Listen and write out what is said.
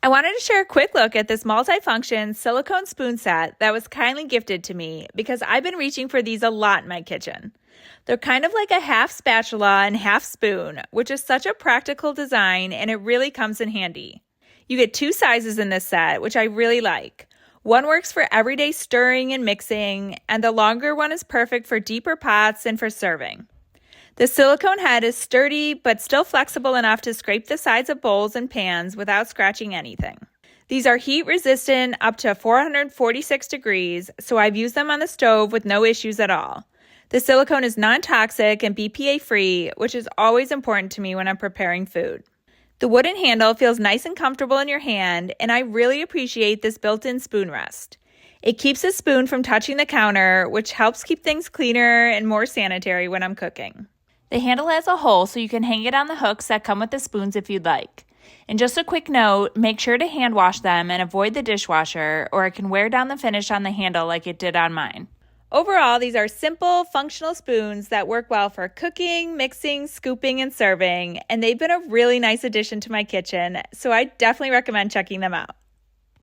I wanted to share a quick look at this multifunction silicone spoon set that was kindly gifted to me because I've been reaching for these a lot in my kitchen. They're kind of like a half spatula and half spoon, which is such a practical design and it really comes in handy. You get two sizes in this set, which I really like. One works for everyday stirring and mixing, and the longer one is perfect for deeper pots and for serving. The silicone head is sturdy but still flexible enough to scrape the sides of bowls and pans without scratching anything. These are heat resistant up to 446 degrees, so I've used them on the stove with no issues at all. The silicone is non-toxic and BPA free, which is always important to me when I'm preparing food. The wooden handle feels nice and comfortable in your hand, and I really appreciate this built-in spoon rest. It keeps the spoon from touching the counter, which helps keep things cleaner and more sanitary when I'm cooking. The handle has a hole so you can hang it on the hooks that come with the spoons if you'd like. And just a quick note, make sure to hand wash them and avoid the dishwasher or it can wear down the finish on the handle like it did on mine. Overall, these are simple, functional spoons that work well for cooking, mixing, scooping, and serving, and they've been a really nice addition to my kitchen, so I definitely recommend checking them out.